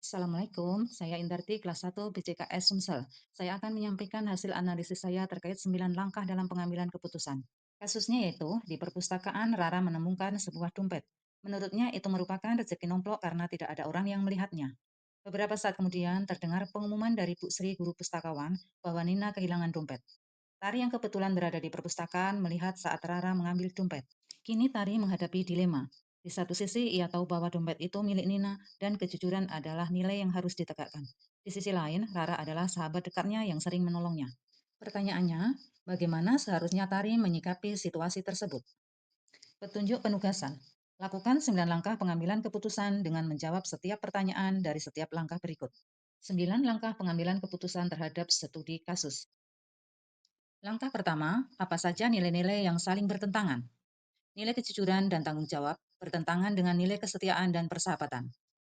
Assalamualaikum, saya Indarti kelas 1 BCKS Sumsel. Saya akan menyampaikan hasil analisis saya terkait 9 langkah dalam pengambilan keputusan. Kasusnya yaitu, di perpustakaan Rara menemukan sebuah dompet. Menurutnya itu merupakan rezeki nomplok karena tidak ada orang yang melihatnya. Beberapa saat kemudian terdengar pengumuman dari Bu Sri guru pustakawan bahwa Nina kehilangan dompet. Tari yang kebetulan berada di perpustakaan melihat saat Rara mengambil dompet. Kini Tari menghadapi dilema. Di satu sisi, ia tahu bahwa dompet itu milik Nina dan kejujuran adalah nilai yang harus ditegakkan. Di sisi lain, Rara adalah sahabat dekatnya yang sering menolongnya. Pertanyaannya, bagaimana seharusnya Tari menyikapi situasi tersebut? Petunjuk penugasan. Lakukan 9 langkah pengambilan keputusan dengan menjawab setiap pertanyaan dari setiap langkah berikut. 9 langkah pengambilan keputusan terhadap studi kasus. Langkah pertama, apa saja nilai-nilai yang saling bertentangan? Nilai kejujuran dan tanggung jawab bertentangan dengan nilai kesetiaan dan persahabatan.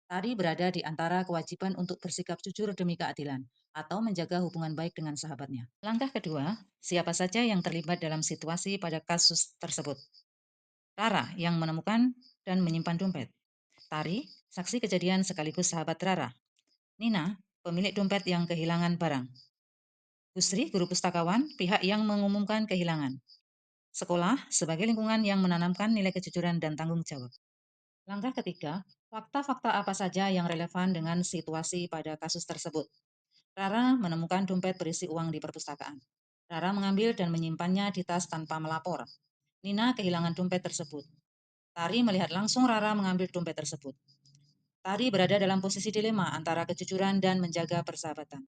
Tari berada di antara kewajiban untuk bersikap jujur demi keadilan atau menjaga hubungan baik dengan sahabatnya. Langkah kedua, siapa saja yang terlibat dalam situasi pada kasus tersebut? Rara yang menemukan dan menyimpan dompet. Tari, saksi kejadian sekaligus sahabat Rara. Nina, pemilik dompet yang kehilangan barang. Busri, guru pustakawan, pihak yang mengumumkan kehilangan. Sekolah sebagai lingkungan yang menanamkan nilai kejujuran dan tanggung jawab. Langkah ketiga, fakta-fakta apa saja yang relevan dengan situasi pada kasus tersebut. Rara menemukan dompet berisi uang di perpustakaan. Rara mengambil dan menyimpannya di tas tanpa melapor. Nina kehilangan dompet tersebut. Tari melihat langsung Rara mengambil dompet tersebut. Tari berada dalam posisi dilema antara kejujuran dan menjaga persahabatan.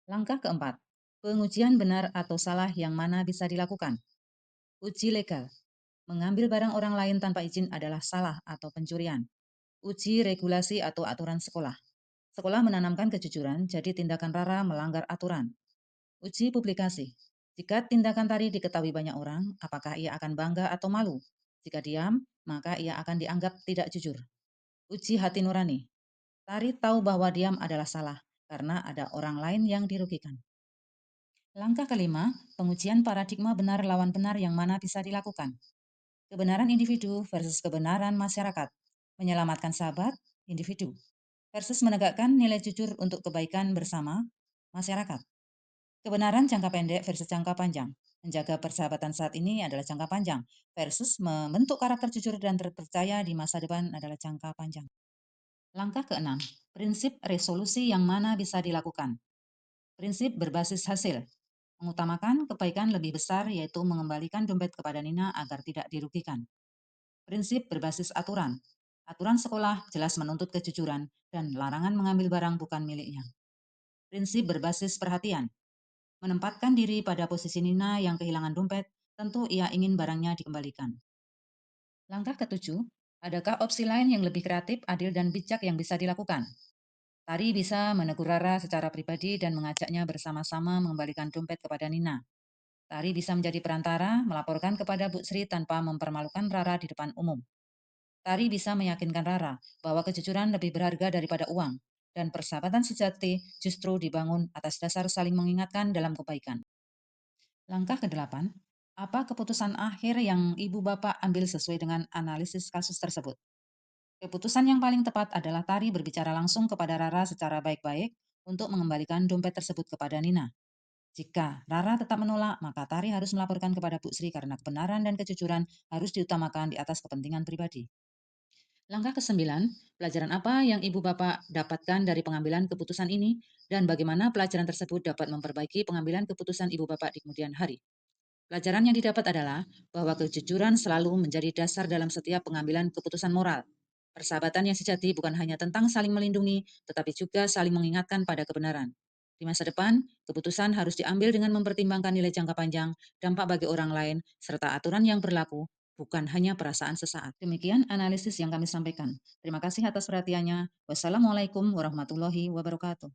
Langkah keempat, pengujian benar atau salah yang mana bisa dilakukan. Uji legal. Mengambil barang orang lain tanpa izin adalah salah atau pencurian. Uji regulasi atau aturan sekolah. Sekolah menanamkan kejujuran, jadi tindakan Rara melanggar aturan. Uji publikasi. Jika tindakan Tari diketahui banyak orang, apakah ia akan bangga atau malu? Jika diam, maka ia akan dianggap tidak jujur. Uji hati nurani. Tari tahu bahwa diam adalah salah, karena ada orang lain yang dirugikan. Langkah kelima, pengujian paradigma benar lawan benar yang mana bisa dilakukan. Kebenaran individu versus kebenaran masyarakat. Menyelamatkan sahabat, individu. Versus menegakkan nilai jujur untuk kebaikan bersama, masyarakat. Kebenaran jangka pendek versus jangka panjang. Menjaga persahabatan saat ini adalah jangka panjang, versus membentuk karakter jujur dan terpercaya di masa depan adalah jangka panjang. Langkah keenam, prinsip resolusi yang mana bisa dilakukan. Prinsip berbasis hasil. Mengutamakan kebaikan lebih besar yaitu mengembalikan dompet kepada Nina agar tidak dirugikan. Prinsip berbasis aturan. Aturan sekolah jelas menuntut kejujuran dan larangan mengambil barang bukan miliknya. Prinsip berbasis perhatian. Menempatkan diri pada posisi Nina yang kehilangan dompet, tentu ia ingin barangnya dikembalikan. Langkah ketujuh, adakah opsi lain yang lebih kreatif, adil, dan bijak yang bisa dilakukan? Tari bisa menegur Rara secara pribadi dan mengajaknya bersama-sama mengembalikan dompet kepada Nina. Tari bisa menjadi perantara, melaporkan kepada Bu Sri tanpa mempermalukan Rara di depan umum. Tari bisa meyakinkan Rara bahwa kejujuran lebih berharga daripada uang, dan persahabatan sejati justru dibangun atas dasar saling mengingatkan dalam kebaikan. Langkah ke-8, apa keputusan akhir yang Ibu Bapak ambil sesuai dengan analisis kasus tersebut? Keputusan yang paling tepat adalah Tari berbicara langsung kepada Rara secara baik-baik untuk mengembalikan dompet tersebut kepada Nina. Jika Rara tetap menolak, maka Tari harus melaporkan kepada Bu Sri karena kebenaran dan kejujuran harus diutamakan di atas kepentingan pribadi. Langkah ke-9, pelajaran apa yang Ibu Bapak dapatkan dari pengambilan keputusan ini dan bagaimana pelajaran tersebut dapat memperbaiki pengambilan keputusan Ibu Bapak di kemudian hari? Pelajaran yang didapat adalah bahwa kejujuran selalu menjadi dasar dalam setiap pengambilan keputusan moral. Persahabatan yang sejati bukan hanya tentang saling melindungi, tetapi juga saling mengingatkan pada kebenaran. Di masa depan, keputusan harus diambil dengan mempertimbangkan nilai jangka panjang, dampak bagi orang lain, serta aturan yang berlaku, bukan hanya perasaan sesaat. Demikian analisis yang kami sampaikan. Terima kasih atas perhatiannya. Wassalamualaikum warahmatullahi wabarakatuh.